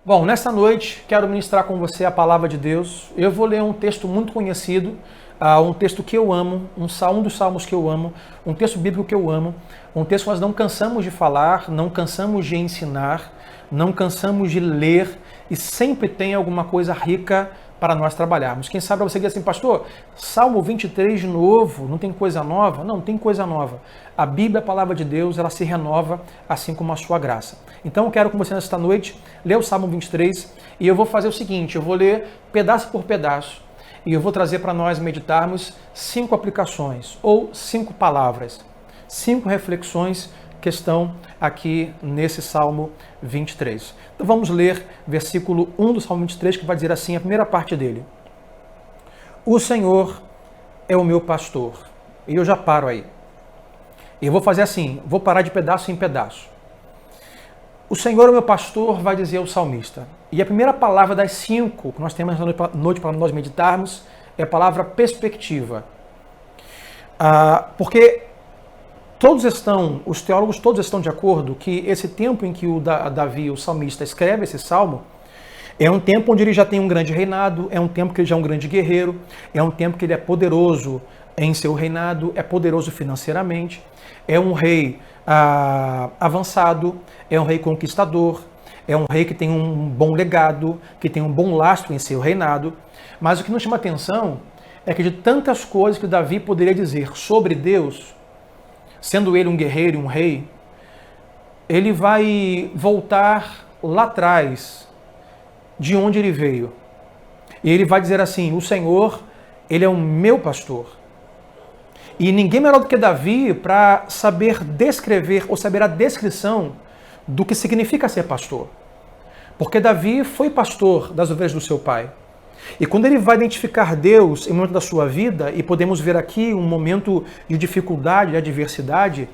Bom, nesta noite quero ministrar com você a palavra de Deus. Eu vou ler um texto muito conhecido, um texto que eu amo, um dos salmos que eu amo, um texto bíblico que eu amo, um texto que nós não cansamos de falar, não cansamos de ensinar, não cansamos de ler e sempre tem alguma coisa rica para nós trabalharmos. Quem sabe você diz assim, pastor, Salmo 23 de novo, não tem coisa nova? Não, tem coisa nova. A Bíblia, a palavra de Deus, ela se renova assim como a sua graça. Então eu quero com você nesta noite ler o Salmo 23 e eu vou fazer o seguinte, eu vou ler pedaço por pedaço e eu vou trazer para nós meditarmos 5 aplicações ou 5 palavras, 5 reflexões que estão aqui nesse Salmo 23. Então vamos ler versículo 1 do Salmo 23, que vai dizer assim, a primeira parte dele. O Senhor é o meu pastor. E eu já paro aí. E eu vou fazer assim, vou parar de pedaço em pedaço. O Senhor é o meu pastor, vai dizer o salmista. E a primeira palavra das 5 que nós temos na noite para nós meditarmos é a palavra perspectiva. Porque os teólogos todos estão de acordo que esse tempo em que o Davi, o salmista, escreve esse salmo, é um tempo onde ele já tem um grande reinado, é um tempo que ele já é um grande guerreiro, é um tempo que ele é poderoso em seu reinado, é poderoso financeiramente, é um rei avançado, é um rei conquistador, é um rei que tem um bom legado, que tem um bom lastro em seu reinado. Mas o que nos chama atenção é que de tantas coisas que Davi poderia dizer sobre Deus, sendo ele um guerreiro e um rei, ele vai voltar lá atrás, de onde ele veio. E ele vai dizer assim, o Senhor, ele é o meu pastor. E ninguém melhor do que Davi para saber descrever ou saber a descrição do que significa ser pastor. Porque Davi foi pastor das ovelhas do seu pai. E quando ele vai identificar Deus em um momento da sua vida, e podemos ver aqui um momento de dificuldade, de adversidade,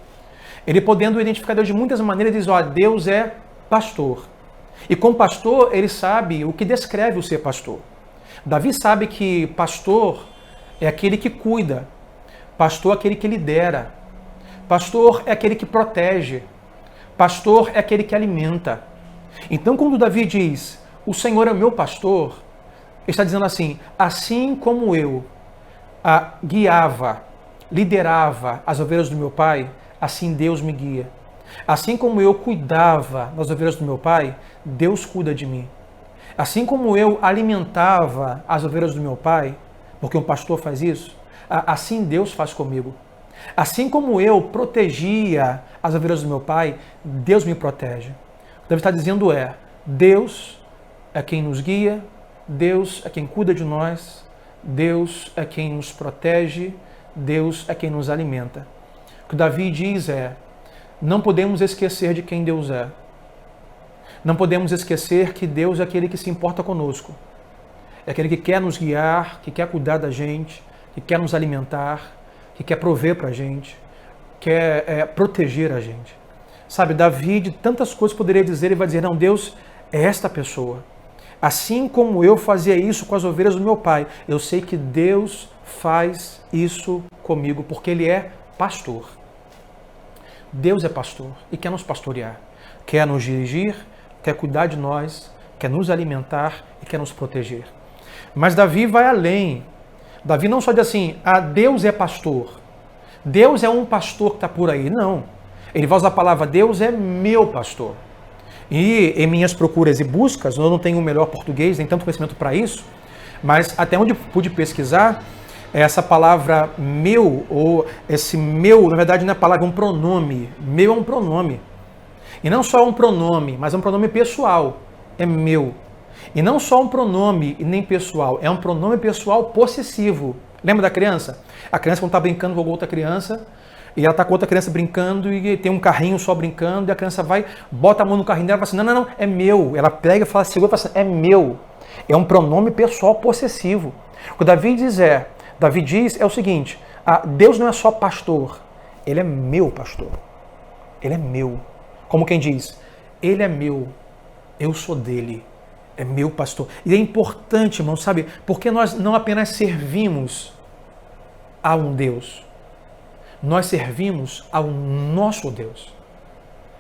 ele podendo identificar Deus de muitas maneiras, diz, Deus é pastor. E como pastor, ele sabe o que descreve o ser pastor. Davi sabe que pastor é aquele que cuida, pastor é aquele que lidera, pastor é aquele que protege, pastor é aquele que alimenta. Então quando Davi diz, o Senhor é o meu pastor, ele está dizendo assim como eu guiava, liderava as ovelhas do meu pai, assim Deus me guia. Assim como eu cuidava das ovelhas do meu pai, Deus cuida de mim. Assim como eu alimentava as ovelhas do meu pai, porque um pastor faz isso, assim Deus faz comigo. Assim como eu protegia as ovelhas do meu pai, Deus me protege. O que Davi está dizendo Deus é quem nos guia, Deus é quem cuida de nós, Deus é quem nos protege, Deus é quem nos alimenta. O que Davi diz não podemos esquecer de quem Deus é. Não podemos esquecer que Deus é aquele que se importa conosco. É aquele que quer nos guiar, que quer cuidar da gente, que quer nos alimentar, que quer prover para a gente, quer proteger a gente. Sabe, Davi, de tantas coisas poderia dizer, ele vai dizer, não, Deus é esta pessoa. Assim como eu fazia isso com as ovelhas do meu pai, eu sei que Deus faz isso comigo, porque Ele é pastor. Deus é pastor e quer nos pastorear, quer nos dirigir, quer cuidar de nós, quer nos alimentar e quer nos proteger. Mas Davi vai além. Davi não só diz assim, Deus é pastor, Deus é um pastor que está por aí. Não. Ele vai usar a palavra Deus é meu pastor. E em minhas procuras e buscas, eu não tenho o melhor português, nem tanto conhecimento para isso, mas até onde pude pesquisar, essa palavra meu, ou esse meu, na verdade não é palavra, é um pronome. Meu é um pronome. E não só um pronome, mas é um pronome pessoal. É meu. E não só um pronome e nem pessoal, é um pronome pessoal possessivo. Lembra da criança? A criança quando está brincando com outra criança, e ela está com outra criança brincando e tem um carrinho só brincando, e a criança vai, bota a mão no carrinho dela e fala assim, não, é meu. Ela pega e fala, segura e fala assim, é meu. É um pronome pessoal possessivo. O que Davi diz é o seguinte, Deus não é só pastor, Ele é meu pastor. Ele é meu. Como quem diz, Ele é meu, eu sou dele, é meu pastor. E é importante, irmão, sabe, porque nós não apenas servimos a um Deus, nós servimos ao nosso Deus.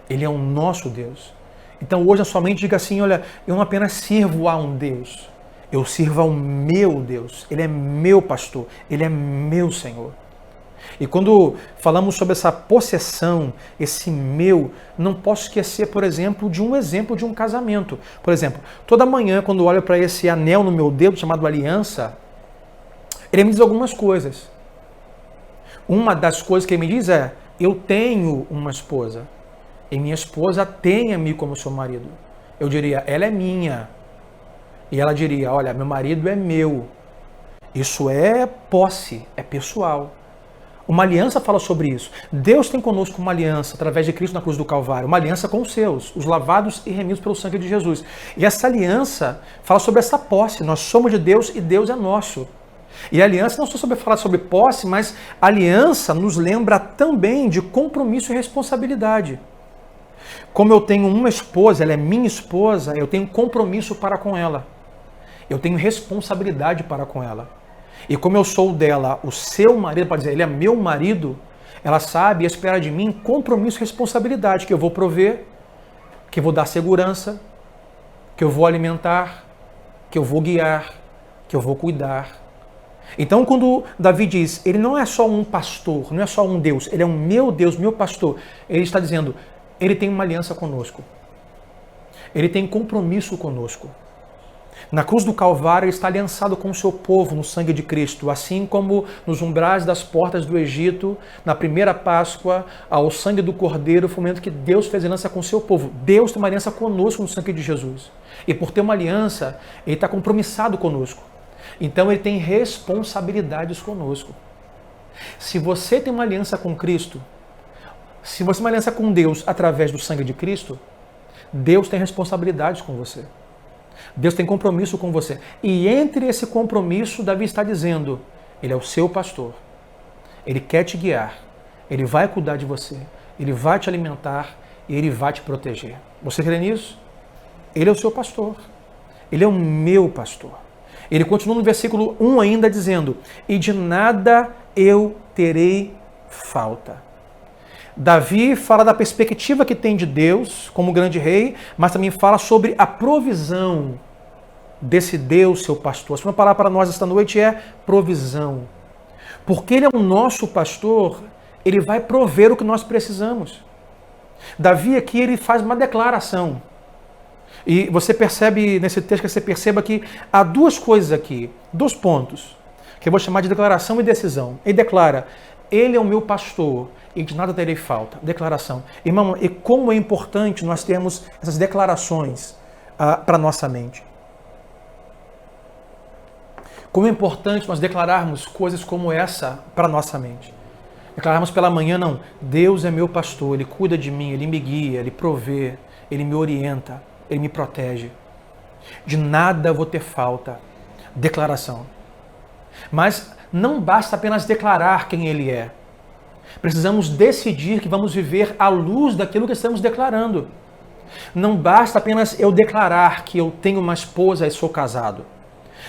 Ele é o nosso Deus. Então hoje na sua mente diga assim, olha, eu não apenas sirvo a um Deus, eu sirvo ao meu Deus. Ele é meu pastor, Ele é meu Senhor. E quando falamos sobre essa possessão, esse meu, não posso esquecer, por exemplo de um casamento. Por exemplo, toda manhã quando eu olho para esse anel no meu dedo chamado aliança, ele me diz algumas coisas. Uma das coisas que ele me diz é, eu tenho uma esposa, e minha esposa tem a mim como seu marido. Eu diria, ela é minha. E ela diria, olha, meu marido é meu. Isso é posse, é pessoal. Uma aliança fala sobre isso. Deus tem conosco uma aliança através de Cristo na cruz do Calvário, uma aliança com os seus, os lavados e remidos pelo sangue de Jesus. E essa aliança fala sobre essa posse. Nós somos de Deus e Deus é nosso. E a aliança não só sobre falar sobre posse, mas a aliança nos lembra também de compromisso e responsabilidade. Como eu tenho uma esposa, ela é minha esposa, eu tenho compromisso para com ela. Eu tenho responsabilidade para com ela. E como eu sou dela, o seu marido, para dizer, ele é meu marido, ela sabe e espera de mim compromisso e responsabilidade, que eu vou prover, que eu vou dar segurança, que eu vou alimentar, que eu vou guiar, que eu vou cuidar. Então, quando Davi diz, ele não é só um pastor, não é só um Deus, ele é um meu Deus, meu pastor, ele está dizendo, ele tem uma aliança conosco. Ele tem compromisso conosco. Na cruz do Calvário, ele está aliançado com o seu povo no sangue de Cristo, assim como nos umbrais das portas do Egito, na primeira Páscoa, ao sangue do Cordeiro, foi o momento que Deus fez aliança com o seu povo. Deus tem uma aliança conosco no sangue de Jesus. E por ter uma aliança, ele está compromissado conosco. Então ele tem responsabilidades conosco. Se você tem uma aliança com Cristo, se você tem uma aliança com Deus através do sangue de Cristo, Deus tem responsabilidades com você. Deus tem compromisso com você. E entre esse compromisso, Davi está dizendo, ele é o seu pastor. Ele quer te guiar. Ele vai cuidar de você. Ele vai te alimentar e ele vai te proteger. Você crê nisso? Ele é o seu pastor. Ele é o meu pastor. Ele continua no versículo 1 ainda dizendo, e de nada eu terei falta. Davi fala da perspectiva que tem de Deus como grande rei, mas também fala sobre a provisão desse Deus, seu pastor. A segunda palavra para nós esta noite é provisão. Porque ele é o nosso pastor, ele vai prover o que nós precisamos. Davi aqui ele faz uma declaração. E você percebe nesse texto, que você perceba que há duas coisas aqui, dois pontos, que eu vou chamar de declaração e decisão. Ele declara, ele é o meu pastor e de nada terei falta. Declaração. Irmão, e como é importante nós termos essas declarações para a nossa mente. Como é importante nós declararmos coisas como essa para a nossa mente. Declararmos pela manhã, não, Deus é meu pastor, Ele cuida de mim, Ele me guia, Ele provê, Ele me orienta, Ele me protege. De nada vou ter falta. Declaração. Mas não basta apenas declarar quem Ele é. Precisamos decidir que vamos viver à luz daquilo que estamos declarando. Não basta apenas eu declarar que eu tenho uma esposa e sou casado.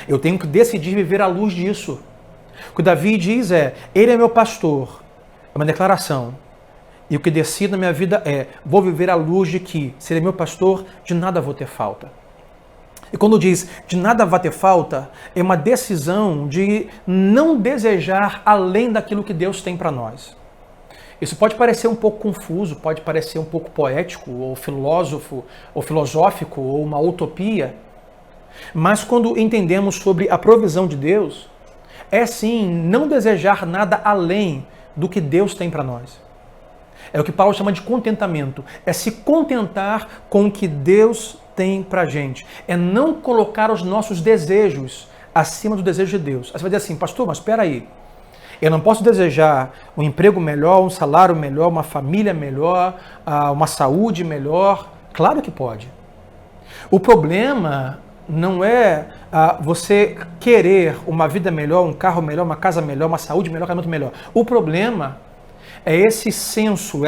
Eu tenho que decidir viver à luz disso. O que Davi diz é, ele é meu pastor. É uma declaração. E o que decido na minha vida é, vou viver à luz de que, se ele é meu pastor, de nada vou ter falta. E quando diz, de nada vai ter falta, é uma decisão de não desejar além daquilo que Deus tem para nós. Isso pode parecer um pouco confuso, pode parecer um pouco poético, ou filósofo, ou filosófico, ou uma utopia. Mas quando entendemos sobre a provisão de Deus, é sim não desejar nada além do que Deus tem para nós. É o que Paulo chama de contentamento. É se contentar com o que Deus tem para a gente. É não colocar os nossos desejos acima do desejo de Deus. Aí você vai dizer assim, pastor, mas espera aí. Eu não posso desejar um emprego melhor, um salário melhor, uma família melhor, uma saúde melhor. Claro que pode. O problema não é você querer uma vida melhor, um carro melhor, uma casa melhor, uma saúde melhor, um casamento melhor. O problema é esse senso,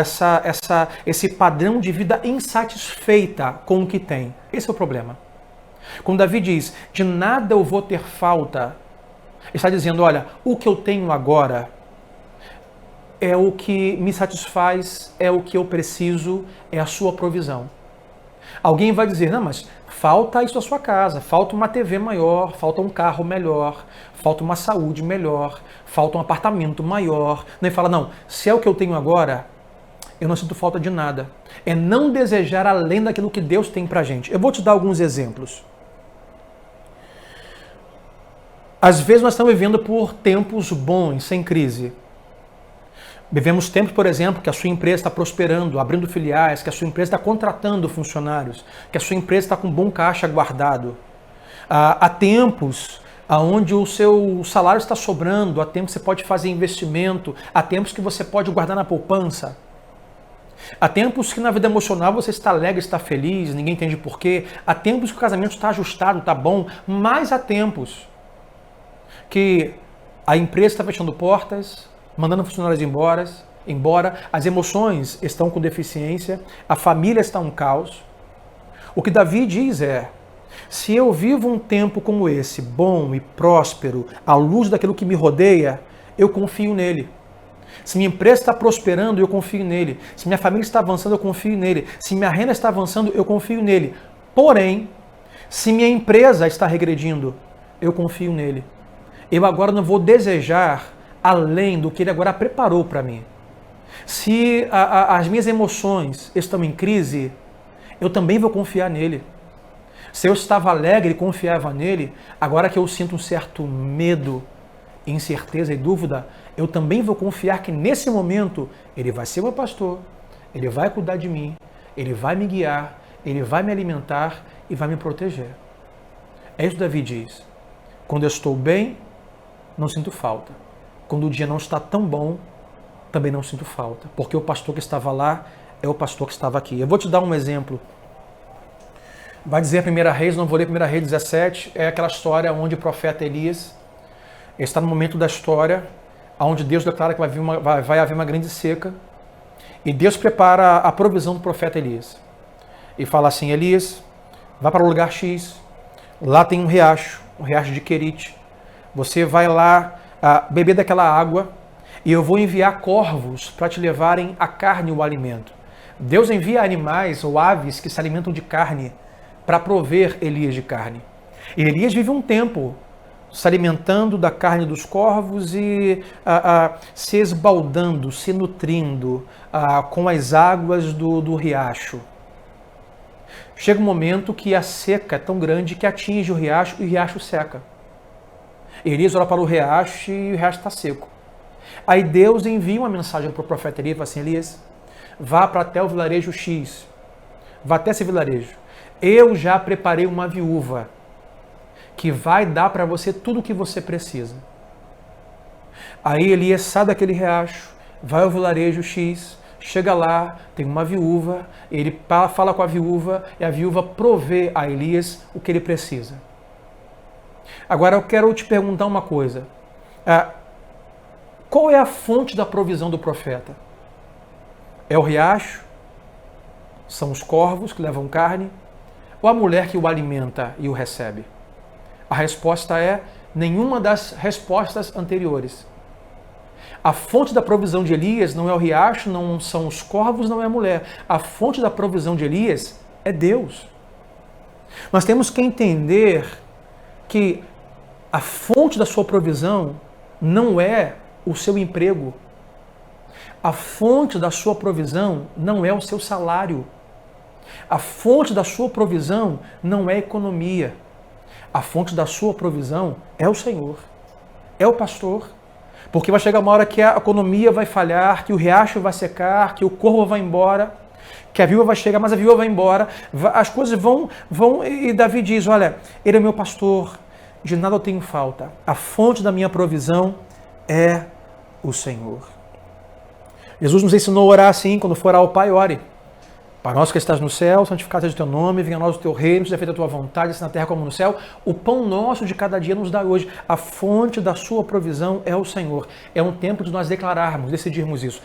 esse padrão de vida insatisfeita com o que tem. Esse é o problema. Quando Davi diz, de nada eu vou ter falta, ele está dizendo, olha, o que eu tenho agora é o que me satisfaz, é o que eu preciso, é a sua provisão. Alguém vai dizer, não, mas falta isso na sua casa, falta uma TV maior, falta um carro melhor, falta uma saúde melhor, falta um apartamento maior. E fala, não, se é o que eu tenho agora, eu não sinto falta de nada. É não desejar além daquilo que Deus tem pra gente. Eu vou te dar alguns exemplos. Às vezes nós estamos vivendo por tempos bons, sem crise. Vivemos tempos, por exemplo, que a sua empresa está prosperando, abrindo filiais, que a sua empresa está contratando funcionários, que a sua empresa está com bom caixa guardado. Há tempos onde o seu salário está sobrando, há tempos que você pode fazer investimento, há tempos que você pode guardar na poupança. Há tempos que na vida emocional você está alegre, está feliz, ninguém entende porquê. Há tempos que o casamento está ajustado, está bom, mas há tempos que a empresa está fechando portas, mandando funcionários embora, as emoções estão com deficiência, a família está um caos. O que Davi diz é, se eu vivo um tempo como esse, bom e próspero, à luz daquilo que me rodeia, eu confio nele. Se minha empresa está prosperando, eu confio nele. Se minha família está avançando, eu confio nele. Se minha renda está avançando, eu confio nele. Porém, se minha empresa está regredindo, eu confio nele. Eu agora não vou desejar além do que ele agora preparou para mim. Se as minhas emoções estão em crise, eu também vou confiar nele. Se eu estava alegre e confiava nele, agora que eu sinto um certo medo, incerteza e dúvida, eu também vou confiar que nesse momento ele vai ser meu pastor, ele vai cuidar de mim, ele vai me guiar, ele vai me alimentar e vai me proteger. É isso que Davi diz. Quando eu estou bem, não sinto falta. Quando o dia não está tão bom, também não sinto falta. Porque o pastor que estava lá é o pastor que estava aqui. Eu vou te dar um exemplo. Vai dizer 1 Reis, não vou ler 1 Reis 17, é aquela história onde o profeta Elias está no momento da história onde Deus declara que vai haver uma grande seca. E Deus prepara a provisão do profeta Elias. E fala assim, Elias, vá para o lugar X, lá tem um riacho de Querite. Você vai lá beber daquela água e eu vou enviar corvos para te levarem a carne e o alimento. Deus envia animais ou aves que se alimentam de carne para prover Elias de carne. E Elias vive um tempo se alimentando da carne dos corvos e se esbaldando, se nutrindo com as águas do riacho. Chega um momento que a seca é tão grande que atinge o riacho e o riacho seca. Elias olha para o riacho e o riacho está seco. Aí Deus envia uma mensagem para o profeta Elias e fala assim, Elias, vá para até o vilarejo X, vá até esse vilarejo. Eu já preparei uma viúva que vai dar para você tudo o que você precisa. Aí Elias sai daquele riacho, vai ao vilarejo X, chega lá, tem uma viúva, ele fala com a viúva e a viúva provê a Elias o que ele precisa. Agora eu quero te perguntar uma coisa. Qual é a fonte da provisão do profeta? É o riacho? São os corvos que levam carne? Ou a mulher que o alimenta e o recebe? A resposta é nenhuma das respostas anteriores. A fonte da provisão de Elias não é o riacho, não são os corvos, não é a mulher. A fonte da provisão de Elias é Deus. Nós temos que entender que a fonte da sua provisão não é o seu emprego. A fonte da sua provisão não é o seu salário. A fonte da sua provisão não é a economia. A fonte da sua provisão é o Senhor, é o pastor. Porque vai chegar uma hora que a economia vai falhar, que o riacho vai secar, que o corvo vai embora, que a viúva vai chegar, mas a viúva vai embora. As coisas vão e Davi diz, olha, ele é meu pastor, de nada eu tenho falta. A fonte da minha provisão é o Senhor. Jesus nos ensinou a orar assim, quando for ao Pai, ore. Pai nosso que estás no céu, santificado seja o teu nome, venha a nós o teu reino, seja feita a tua vontade, assim na terra como no céu. O pão nosso de cada dia nos dá hoje. A fonte da sua provisão é o Senhor. É um tempo de nós declararmos, decidirmos isso.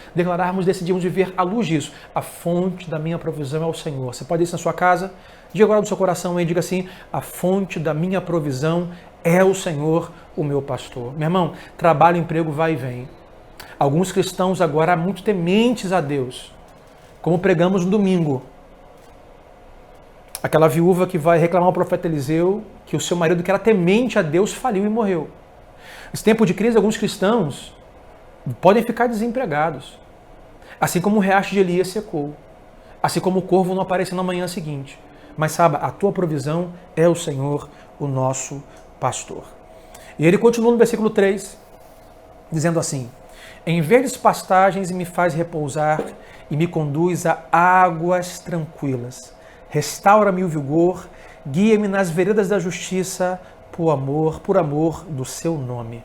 Decidimos viver à luz disso. A fonte da minha provisão é o Senhor. Você pode ir na sua casa, diga agora no seu coração e diga assim, a fonte da minha provisão é o Senhor, o meu pastor. Meu irmão, trabalho, emprego, vai e vem. Alguns cristãos agora muito tementes a Deus, como pregamos no domingo. Aquela viúva que vai reclamar ao profeta Eliseu que o seu marido, que era temente a Deus, faliu e morreu. Nesse tempo de crise, alguns cristãos podem ficar desempregados. Assim como o riacho de Elias secou. Assim como o corvo não apareceu na manhã seguinte. Mas saiba, a tua provisão é o Senhor, o nosso pastor. E ele continua no versículo 3, dizendo assim: em verdes pastagens me faz repousar e me conduz a águas tranquilas. Restaura-me o vigor, guia-me nas veredas da justiça, por amor do seu nome.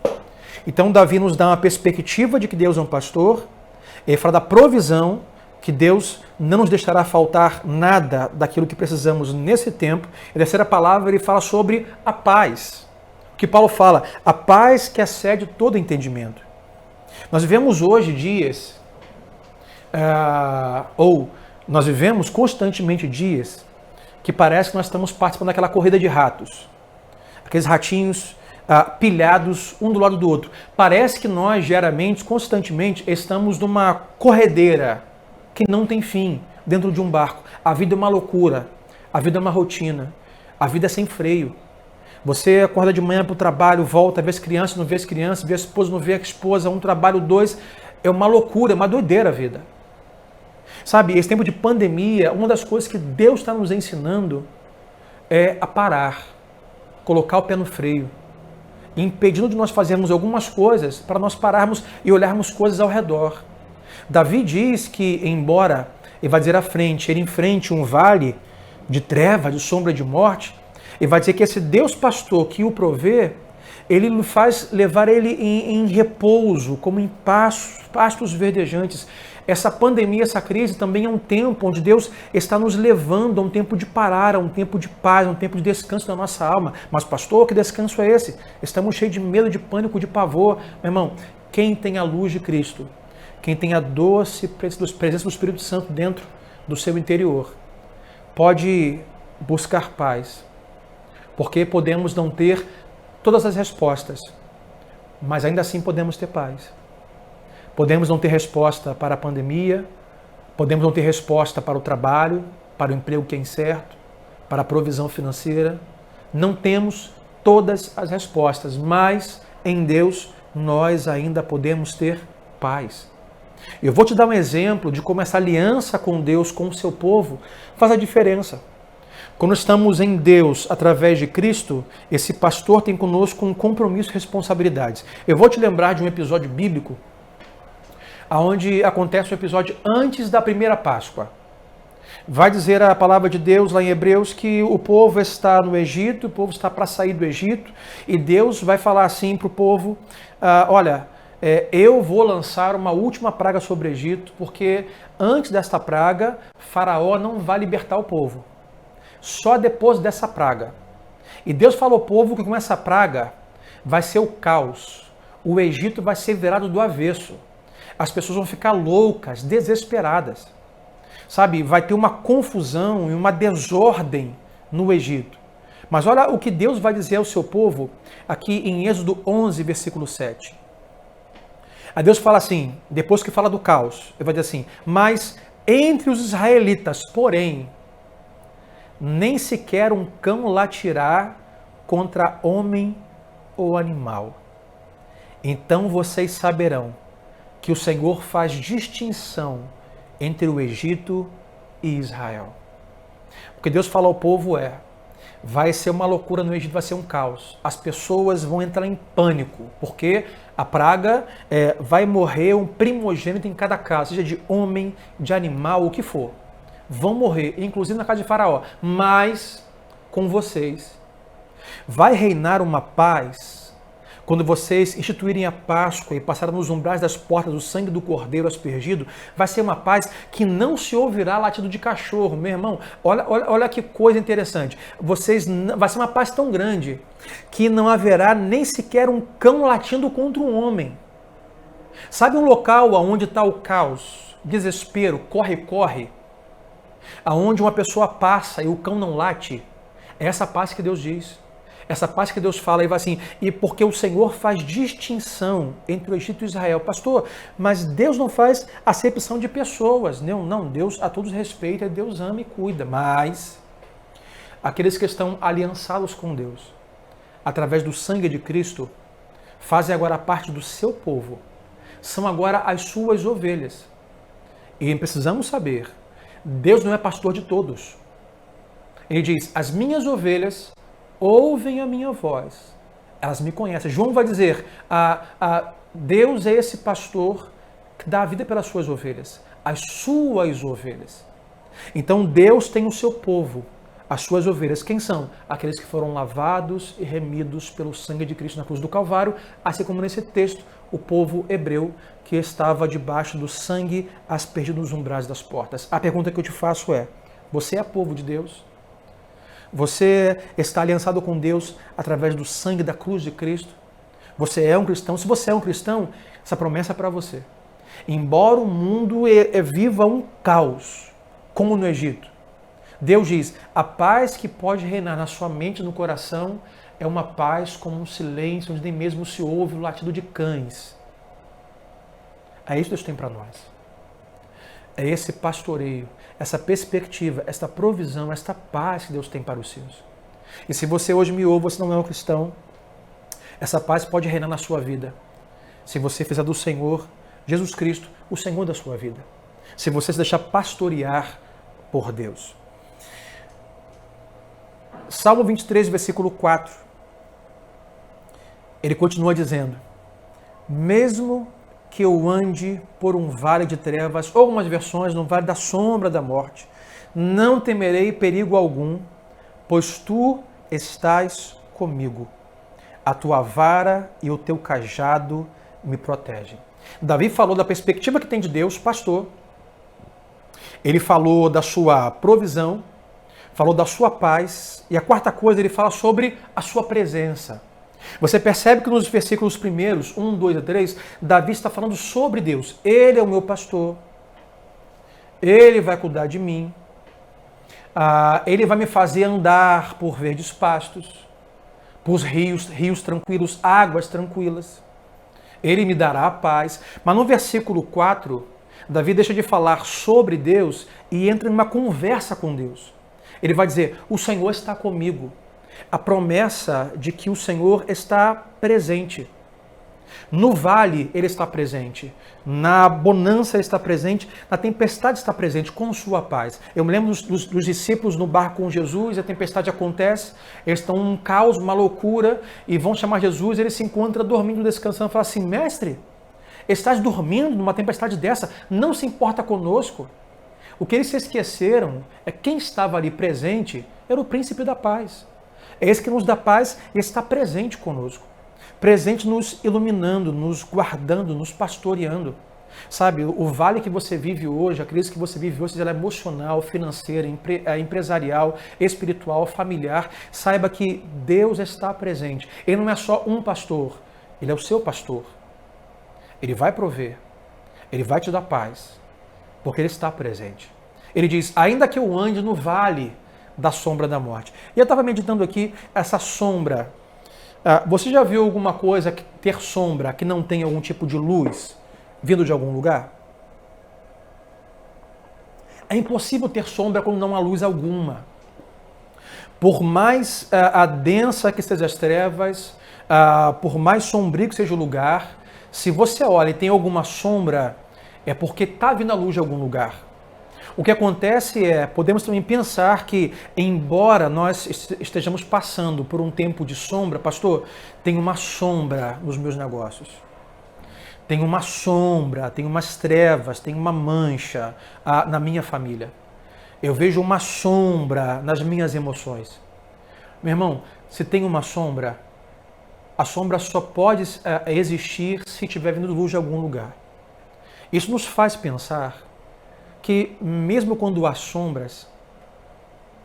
Então Davi nos dá uma perspectiva de que Deus é um pastor, ele fala da provisão, que Deus não nos deixará faltar nada daquilo que precisamos nesse tempo. E a terceira palavra, ele fala sobre a paz. O que Paulo fala, a paz que excede todo entendimento. Nós vivemos hoje dias, nós vivemos constantemente dias que parece que nós estamos participando daquela corrida de ratos. Aqueles ratinhos pilhados um do lado do outro. Parece que nós, diariamente, constantemente, estamos numa corredeira que não tem fim dentro de um barco. A vida é uma loucura, a vida é uma rotina, a vida é sem freio. Você acorda de manhã para o trabalho, volta, vê as crianças, não vê as crianças, vê a esposa, não vê a esposa, um trabalho, dois. É uma loucura, é uma doideira a vida. Sabe, esse tempo de pandemia, uma das coisas que Deus está nos ensinando é a parar, colocar o pé no freio, impedindo de nós fazermos algumas coisas para nós pararmos e olharmos coisas ao redor. Davi diz que, embora, ele vai dizer à frente, ele enfrente um vale de treva, de sombra de morte, ele vai dizer que esse Deus pastor que o provê, ele faz levar ele em repouso, como em pastos verdejantes. Essa pandemia, essa crise também é um tempo onde Deus está nos levando a um tempo de parar, a um tempo de paz, a um tempo de descanso da nossa alma. Mas pastor, que descanso é esse? Estamos cheios de medo, de pânico, de pavor. Meu irmão, quem tem a luz de Cristo, quem tem a doce presença do Espírito Santo dentro do seu interior, pode buscar paz. Porque podemos não ter todas as respostas, mas ainda assim podemos ter paz. Podemos não ter resposta para a pandemia, podemos não ter resposta para o trabalho, para o emprego que é incerto, para a provisão financeira. Não temos todas as respostas, mas em Deus nós ainda podemos ter paz. Eu vou te dar um exemplo de como essa aliança com Deus, com o seu povo, faz a diferença. Quando estamos em Deus, através de Cristo, esse pastor tem conosco um compromisso e responsabilidades. Eu vou te lembrar de um episódio bíblico, onde acontece um episódio antes da primeira Páscoa. Vai dizer a palavra de Deus lá em Hebreus que o povo está no Egito, o povo está para sair do Egito, e Deus vai falar assim para o povo, eu vou lançar uma última praga sobre o Egito, porque antes desta praga, Faraó não vai libertar o povo. Só depois dessa praga. E Deus falou ao povo que com essa praga vai ser o caos. O Egito vai ser virado do avesso. As pessoas vão ficar loucas, desesperadas. Sabe, vai ter uma confusão e uma desordem no Egito. Mas olha o que Deus vai dizer ao seu povo aqui em Êxodo 11, versículo 7. Aí Deus fala assim, depois que fala do caos, ele vai dizer assim: mas entre os israelitas, porém, nem sequer um cão latirá contra homem ou animal. Então vocês saberão que o Senhor faz distinção entre o Egito e Israel. O que Deus fala ao povo vai ser uma loucura no Egito, vai ser um caos. As pessoas vão entrar em pânico, porque a praga vai morrer um primogênito em cada casa, seja de homem, de animal, o que for. Vão morrer, inclusive na casa de Faraó, mas com vocês vai reinar uma paz quando vocês instituírem a Páscoa e passarem nos umbrais das portas o sangue do cordeiro aspergido. Vai ser uma paz que não se ouvirá latido de cachorro. Meu irmão, olha que coisa interessante. Vai ser uma paz tão grande que não haverá nem sequer um cão latindo contra um homem. Sabe um local onde está o caos, desespero, corre, aonde uma pessoa passa e o cão não late? É essa paz que Deus diz. Essa paz que Deus fala e vai assim, e porque o Senhor faz distinção entre o Egito e Israel. Pastor, mas Deus não faz acepção de pessoas. Não, Deus a todos respeita, Deus ama e cuida. Mas aqueles que estão aliançados com Deus, através do sangue de Cristo, fazem agora parte do seu povo. São agora as suas ovelhas. E precisamos saber, Deus não é pastor de todos. Ele diz, as minhas ovelhas ouvem a minha voz. Elas me conhecem. João vai dizer, Deus é esse pastor que dá a vida pelas suas ovelhas. As suas ovelhas. Então Deus tem o seu povo, as suas ovelhas. Quem são? Aqueles que foram lavados e remidos pelo sangue de Cristo na cruz do Calvário, assim como nesse texto, o povo hebreu que estava debaixo do sangue aspergido nos umbrais das portas. A pergunta que eu te faço é, você é povo de Deus? Você está aliançado com Deus através do sangue da cruz de Cristo? Você é um cristão? Se você é um cristão, essa promessa é para você. Embora o mundo viva um caos, como no Egito, Deus diz, a paz que pode reinar na sua mente e no coração é uma paz como um silêncio, onde nem mesmo se ouve o latido de cães. É isso que Deus tem para nós. É esse pastoreio, essa perspectiva, esta provisão, esta paz que Deus tem para os seus. E se você hoje me ouve, você não é um cristão, essa paz pode reinar na sua vida. Se você fizer do Senhor, Jesus Cristo, o Senhor da sua vida. Se você se deixar pastorear por Deus. Salmo 23, versículo 4. Ele continua dizendo, mesmo que eu ande por um vale de trevas, ou algumas versões, no vale da sombra da morte, não temerei perigo algum, pois tu estás comigo. A tua vara e o teu cajado me protegem. Davi falou da perspectiva que tem de Deus, pastor. Ele falou da sua provisão, falou da sua paz, e a quarta coisa, ele fala sobre a sua presença. Você percebe que nos versículos primeiros, 1, 2 e 3, Davi está falando sobre Deus. Ele é o meu pastor, ele vai cuidar de mim, ele vai me fazer andar por verdes pastos, por rios tranquilos, águas tranquilas. Ele me dará a paz. Mas no versículo 4, Davi deixa de falar sobre Deus e entra em uma conversa com Deus. Ele vai dizer, o Senhor está comigo. A promessa de que o Senhor está presente. No vale ele está presente, na bonança ele está presente, na tempestade está presente com sua paz. Eu me lembro dos discípulos no barco com Jesus, a tempestade acontece, eles estão um caos, uma loucura, e vão chamar Jesus, ele se encontra dormindo, descansando, e fala assim, mestre, estás dormindo numa tempestade dessa, não se importa conosco? O que eles se esqueceram é quem estava ali presente era o príncipe da paz. É esse que nos dá paz e está presente conosco. Presente nos iluminando, nos guardando, nos pastoreando. Sabe, o vale que você vive hoje, a crise que você vive hoje, ela é emocional, financeira, empresarial, espiritual, familiar. Saiba que Deus está presente. Ele não é só um pastor, Ele é o seu pastor. Ele vai prover, Ele vai te dar paz, porque Ele está presente. Ele diz, ainda que eu ande no vale da sombra da morte. E eu estava meditando aqui, essa sombra. Você já viu alguma coisa ter sombra que não tem algum tipo de luz vindo de algum lugar? É impossível ter sombra quando não há luz alguma. Por mais densa que estejam as trevas, por mais sombrio que seja o lugar, se você olha e tem alguma sombra, é porque está vindo a luz de algum lugar. O que acontece podemos também pensar que, embora nós estejamos passando por um tempo de sombra, pastor, tem uma sombra nos meus negócios. Tem uma sombra, tem umas trevas, tem uma mancha na minha família. Eu vejo uma sombra nas minhas emoções. Meu irmão, se tem uma sombra, a sombra só pode existir se tiver vindo luz de algum lugar. Isso nos faz pensar que mesmo quando há sombras,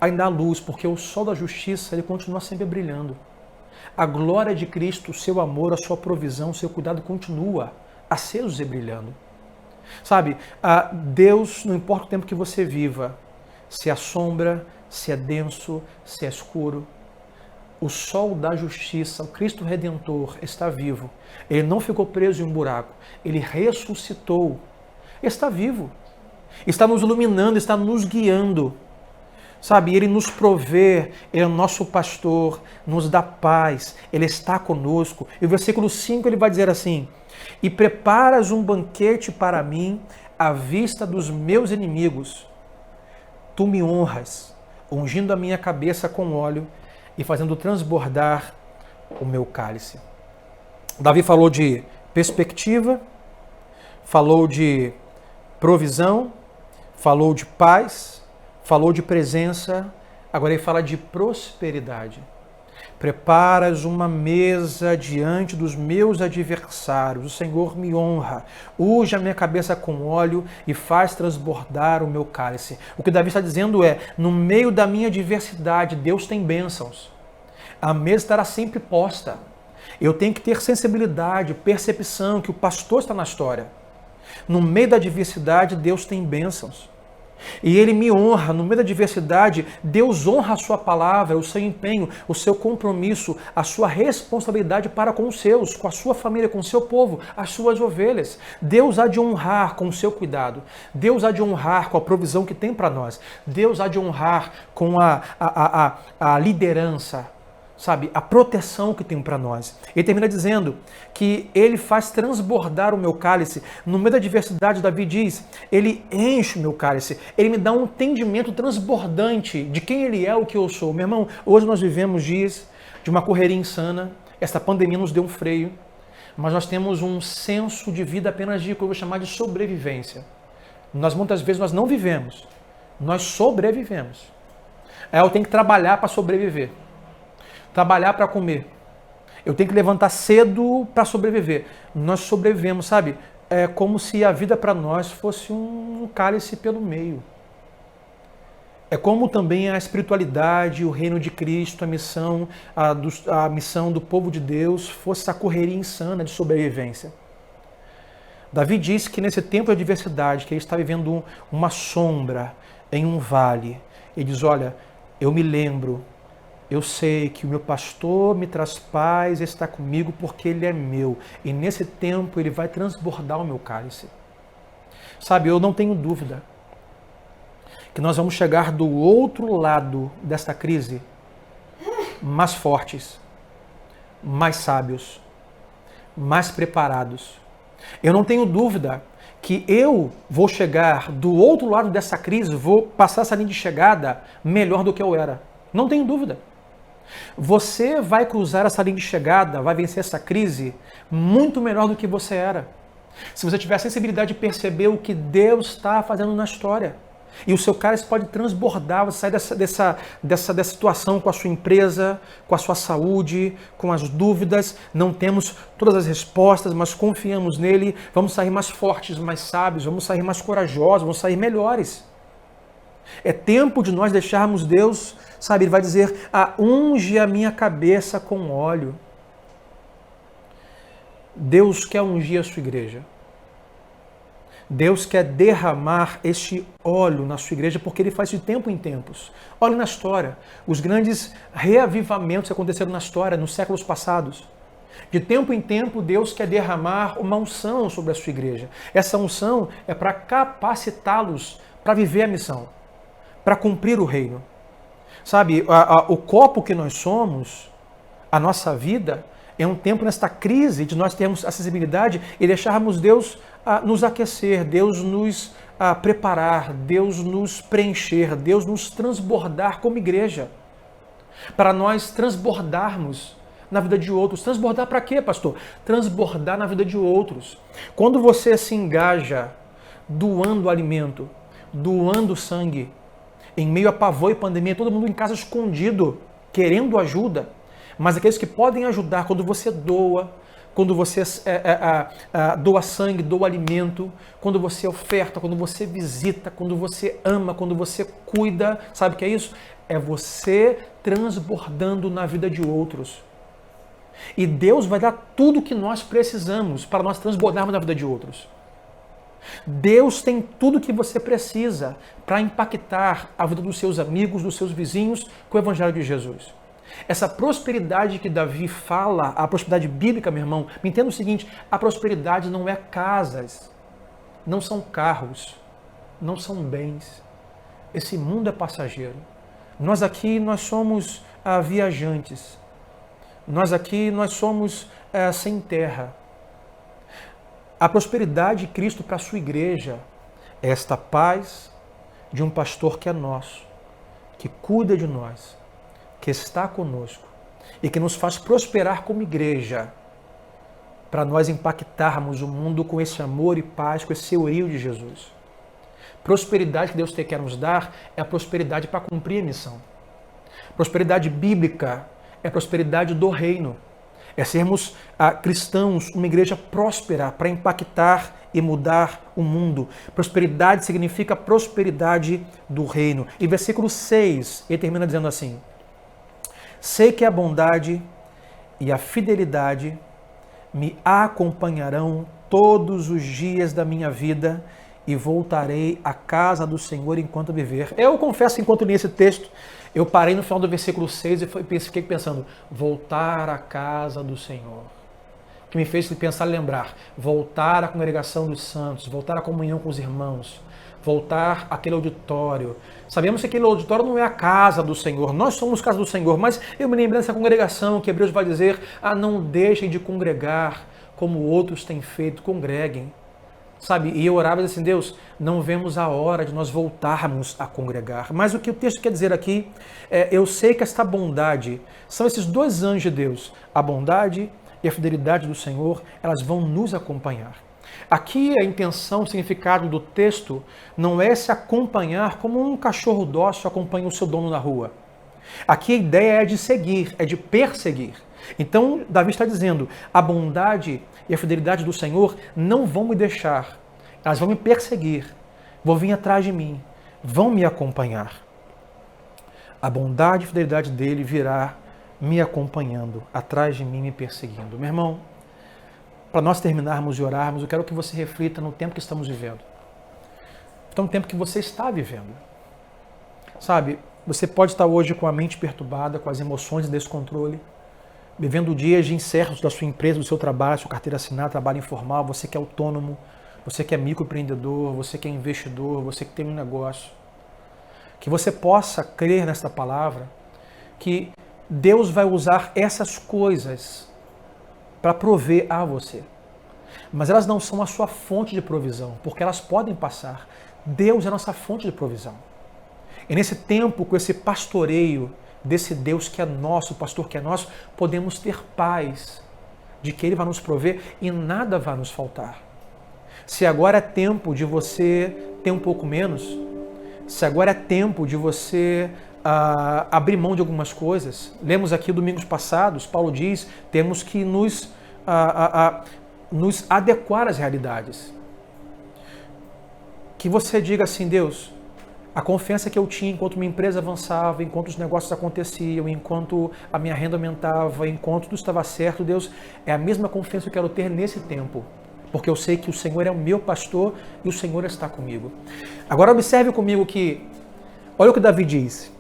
ainda há luz, porque o sol da justiça ele continua sempre brilhando. A glória de Cristo, o seu amor, a sua provisão, o seu cuidado continua acesos e brilhando. Sabe, Deus, não importa o tempo que você viva, se é sombra, se é denso, se é escuro, o sol da justiça, o Cristo Redentor está vivo. Ele não ficou preso em um buraco, ele ressuscitou, está vivo. Está nos iluminando, está nos guiando. Sabe, Ele nos provê, Ele é o nosso pastor, nos dá paz, Ele está conosco. E o versículo 5 ele vai dizer assim: e preparas um banquete para mim à vista dos meus inimigos. Tu me honras, ungindo a minha cabeça com óleo e fazendo transbordar o meu cálice. Davi falou de perspectiva, falou de provisão, falou de paz, falou de presença, agora ele fala de prosperidade. Preparas uma mesa diante dos meus adversários. O Senhor me honra, unge a minha cabeça com óleo e faz transbordar o meu cálice. O que Davi está dizendo é, no meio da minha adversidade, Deus tem bênçãos. A mesa estará sempre posta. Eu tenho que ter sensibilidade, percepção que o pastor está na história. No meio da adversidade, Deus tem bênçãos. E Ele me honra. No meio da adversidade, Deus honra a sua palavra, o seu empenho, o seu compromisso, a sua responsabilidade para com os seus, com a sua família, com o seu povo, as suas ovelhas. Deus há de honrar com o seu cuidado. Deus há de honrar com a provisão que tem para nós. Deus há de honrar com a liderança, sabe, a proteção que tem para nós. Ele termina dizendo que Ele faz transbordar o meu cálice. No meio da adversidade, Davi diz, Ele enche o meu cálice. Ele me dá um entendimento transbordante de quem Ele é, o que eu sou. Meu irmão, hoje nós vivemos dias de uma correria insana. Esta pandemia nos deu um freio. Mas nós temos um senso de vida apenas de, que eu vou chamar de sobrevivência. Muitas vezes nós não vivemos. Nós sobrevivemos. Eu tenho que trabalhar para sobreviver. Trabalhar para comer. Eu tenho que levantar cedo para sobreviver. Nós sobrevivemos, sabe? É como se a vida para nós fosse um cálice pelo meio. É como também a espiritualidade, o reino de Cristo, a missão do povo de Deus fosse essa correria insana de sobrevivência. Davi diz que nesse tempo de adversidade, que ele está vivendo uma sombra em um vale, ele diz, olha, eu me lembro, eu sei que o meu pastor me traz paz e está comigo porque ele é meu. E nesse tempo ele vai transbordar o meu cálice. Sabe, eu não tenho dúvida que nós vamos chegar do outro lado desta crise mais fortes, mais sábios, mais preparados. Eu não tenho dúvida que eu vou chegar do outro lado dessa crise, vou passar essa linha de chegada melhor do que eu era. Não tenho dúvida. Você vai cruzar essa linha de chegada, vai vencer essa crise muito melhor do que você era. Se você tiver a sensibilidade de perceber o que Deus está fazendo na história. E o seu cálice pode transbordar, você sai dessa situação com a sua empresa, com a sua saúde, com as dúvidas. Não temos todas as respostas, mas confiamos nele. Vamos sair mais fortes, mais sábios, vamos sair mais corajosos, vamos sair melhores. É tempo de nós deixarmos Deus, sabe, ele vai dizer, unge a minha cabeça com óleo. Deus quer ungir a sua igreja. Deus quer derramar este óleo na sua igreja porque Ele faz de tempo em tempos. Olhe na história, os grandes reavivamentos que aconteceram na história, nos séculos passados. De tempo em tempo, Deus quer derramar uma unção sobre a sua igreja. Essa unção é para capacitá-los para viver a missão, para cumprir o reino. Sabe, o copo que nós somos, a nossa vida, é um tempo nesta crise de nós termos acessibilidade e deixarmos Deus nos aquecer, Deus nos preparar, Deus nos preencher, Deus nos transbordar como igreja. Para nós transbordarmos na vida de outros. Transbordar para quê, pastor? Transbordar na vida de outros. Quando você se engaja doando alimento, doando sangue, em meio a pavor e pandemia, todo mundo em casa escondido, querendo ajuda, mas aqueles que podem ajudar, quando você doa, quando você doa sangue, doa alimento, quando você oferta, quando você visita, quando você ama, quando você cuida, sabe o que é isso? É você transbordando na vida de outros. E Deus vai dar tudo o que nós precisamos para nós transbordarmos na vida de outros. Deus tem tudo o que você precisa para impactar a vida dos seus amigos, dos seus vizinhos com o Evangelho de Jesus. Essa prosperidade que Davi fala, a prosperidade bíblica, meu irmão, me entenda o seguinte, a prosperidade não é casas, não são carros, não são bens. Esse mundo é passageiro. Nós aqui, nós somos viajantes. Nós aqui, nós somos sem terra. A prosperidade de Cristo para a sua igreja é esta paz de um pastor que é nosso, que cuida de nós, que está conosco e que nos faz prosperar como igreja, para nós impactarmos o mundo com esse amor e paz, com esse senhorio de Jesus. Prosperidade que Deus quer nos dar é a prosperidade para cumprir a missão. Prosperidade bíblica é a prosperidade do reino. É sermos cristãos, uma igreja próspera para impactar e mudar o mundo. Prosperidade significa prosperidade do reino. E versículo 6, ele termina dizendo assim: sei que a bondade e a fidelidade me acompanharão todos os dias da minha vida e voltarei à casa do Senhor enquanto viver. Eu confesso que enquanto li esse texto, eu parei no final do versículo 6 e fiquei pensando, voltar à casa do Senhor. O que me fez pensar e lembrar, voltar à congregação dos santos, voltar à comunhão com os irmãos, voltar àquele auditório. Sabemos que aquele auditório não é a casa do Senhor, nós somos casa do Senhor, mas eu me lembro dessa congregação que Hebreus vai dizer, não deixem de congregar como outros têm feito, congreguem. Sabe, e eu orava assim, Deus, não vemos a hora de nós voltarmos a congregar. Mas o que o texto quer dizer aqui eu sei que esta bondade, são esses dois anjos de Deus, a bondade e a fidelidade do Senhor, elas vão nos acompanhar. Aqui a intenção, o significado do texto não é se acompanhar como um cachorro dócil acompanha o seu dono na rua. Aqui a ideia é de seguir, é de perseguir. Então, Davi está dizendo, a bondade e a fidelidade do Senhor não vão me deixar, elas vão me perseguir, vão vir atrás de mim, vão me acompanhar. A bondade e a fidelidade dele virá me acompanhando, atrás de mim, me perseguindo. Meu irmão, para nós terminarmos e orarmos, eu quero que você reflita no tempo que estamos vivendo. Então, no tempo que você está vivendo. Sabe, você pode estar hoje com a mente perturbada, com as emoções em descontrole, vivendo dias de incertos da sua empresa, do seu trabalho, sua carteira assinada, trabalho informal, você que é autônomo, você que é microempreendedor, você que é investidor, você que tem um negócio. Que você possa crer nesta palavra, que Deus vai usar essas coisas para prover a você. Mas elas não são a sua fonte de provisão, porque elas podem passar. Deus é a nossa fonte de provisão. E nesse tempo, com esse pastoreio desse Deus que é nosso, o pastor que é nosso, podemos ter paz de que Ele vai nos prover e nada vai nos faltar. Se agora é tempo de você ter um pouco menos, se agora é tempo de você abrir mão de algumas coisas, lemos aqui domingos passados, Paulo diz, temos que nos adequar às realidades. Que você diga assim, Deus, a confiança que eu tinha enquanto minha empresa avançava, enquanto os negócios aconteciam, enquanto a minha renda aumentava, enquanto tudo estava certo, Deus, é a mesma confiança que eu quero ter nesse tempo. Porque eu sei que o Senhor é o meu pastor e o Senhor está comigo. Agora observe comigo que, olha o que Davi diz.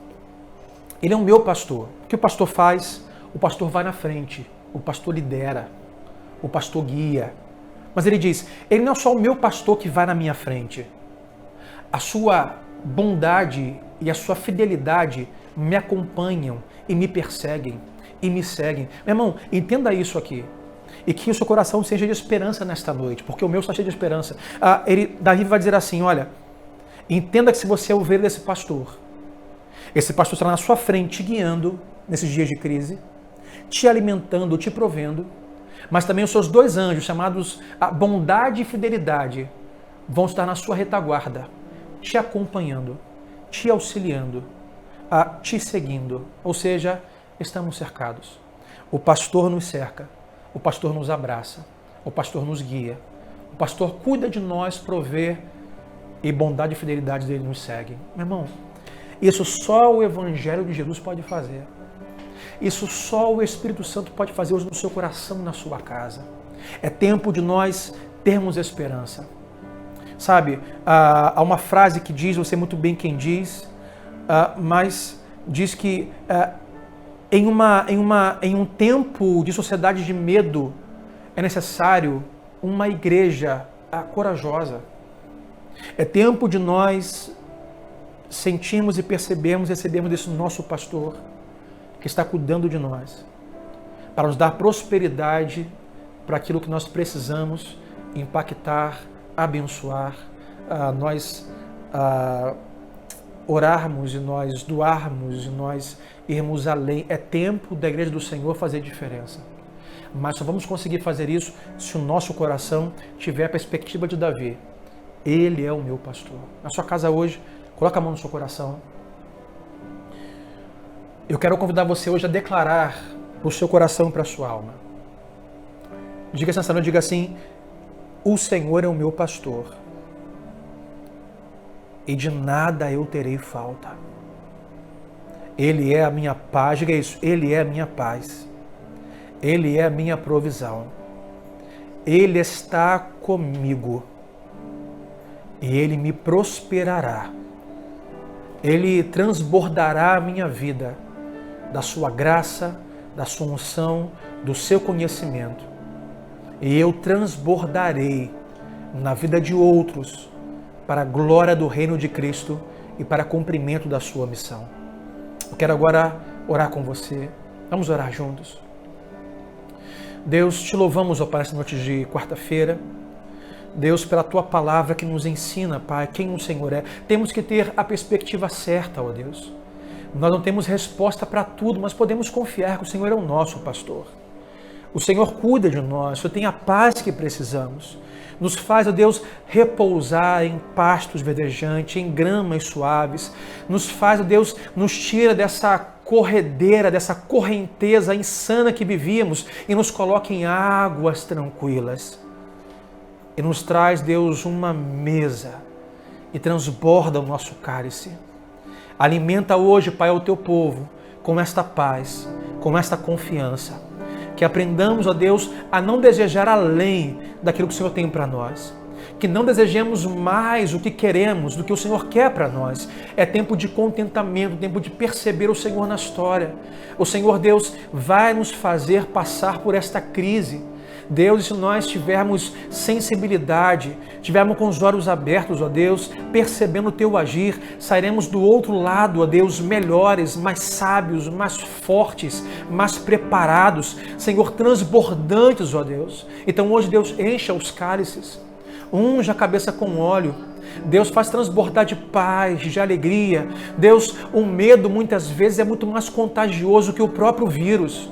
Ele é o meu pastor. O que o pastor faz? O pastor vai na frente, o pastor lidera, o pastor guia. Mas ele diz, ele não é só o meu pastor que vai na minha frente. A sua bondade e a sua fidelidade me acompanham e me perseguem e me seguem. Meu irmão, entenda isso aqui. E que o seu coração seja de esperança nesta noite, porque o meu está cheio de esperança. Davi vai dizer assim, olha, entenda que se você é o ovelha desse pastor, esse pastor estará na sua frente, te guiando nesses dias de crise, te alimentando, te provendo, mas também os seus dois anjos, chamados bondade e fidelidade, vão estar na sua retaguarda, te acompanhando, te auxiliando, te seguindo. Ou seja, estamos cercados. O pastor nos cerca, o pastor nos abraça, o pastor nos guia, o pastor cuida de nós, provê, e bondade e fidelidade dele nos seguem. Meu irmão, isso só o Evangelho de Jesus pode fazer. Isso só o Espírito Santo pode fazer hoje no seu coração, na sua casa. É tempo de nós termos esperança. Sabe, há uma frase que diz, eu sei muito bem quem diz, mas diz que em um tempo de sociedade de medo é necessário uma igreja corajosa. É tempo de nós sentimos e percebemos, recebemos desse nosso pastor que está cuidando de nós, para nos dar prosperidade para aquilo que nós precisamos impactar, abençoar, nós orarmos e nós doarmos e nós irmos além. É tempo da Igreja do Senhor fazer diferença. Mas só vamos conseguir fazer isso se o nosso coração tiver a perspectiva de Davi. Ele é o meu pastor. Na sua casa hoje, coloca a mão no seu coração. Eu quero convidar você hoje a declarar para o seu coração e para a sua alma. Diga essa noite, diga assim: o Senhor é o meu pastor e de nada eu terei falta. Ele é a minha paz, diga isso, Ele é a minha paz. Ele é a minha provisão. Ele está comigo e Ele me prosperará. Ele transbordará a minha vida da sua graça, da sua unção, do seu conhecimento. E eu transbordarei na vida de outros para a glória do reino de Cristo e para cumprimento da sua missão. Eu quero agora orar com você. Vamos orar juntos. Deus, te louvamos, ó Pai, essa noite de quarta-feira. Deus, pela Tua palavra que nos ensina, Pai, quem o Senhor é. Temos que ter a perspectiva certa, ó Deus. Nós não temos resposta para tudo, mas podemos confiar que o Senhor é o nosso pastor. O Senhor cuida de nós, o Senhor tem a paz que precisamos. Nos faz, ó Deus, repousar em pastos verdejantes, em gramas suaves. Nos faz, ó Deus, nos tira dessa corredeira, dessa correnteza insana que vivíamos e nos coloca em águas tranquilas. E nos traz, Deus, uma mesa e transborda o nosso cálice. Alimenta hoje, Pai, o Teu povo com esta paz, com esta confiança. Que aprendamos, ó Deus, a não desejar além daquilo que o Senhor tem para nós. Que não desejemos mais o que queremos do que o Senhor quer para nós. É tempo de contentamento, tempo de perceber o Senhor na história. O Senhor, Deus, vai nos fazer passar por esta crise. Deus, se nós tivermos sensibilidade, tivermos com os olhos abertos, ó Deus, percebendo o Teu agir, sairemos do outro lado, ó Deus, melhores, mais sábios, mais fortes, mais preparados, Senhor, transbordantes, ó Deus. Então hoje, Deus, encha os cálices, unja a cabeça com óleo. Deus, faz transbordar de paz, de alegria. Deus, o medo muitas vezes é muito mais contagioso que o próprio vírus.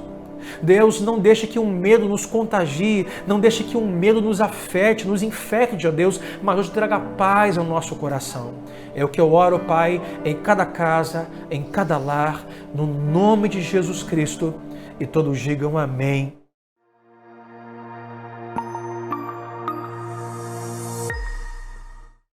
Deus, não deixe que um medo nos contagie, não deixe que um medo nos afete, nos infecte, ó Deus, mas hoje traga paz ao nosso coração. É o que eu oro, Pai, em cada casa, em cada lar, no nome de Jesus Cristo, e todos digam amém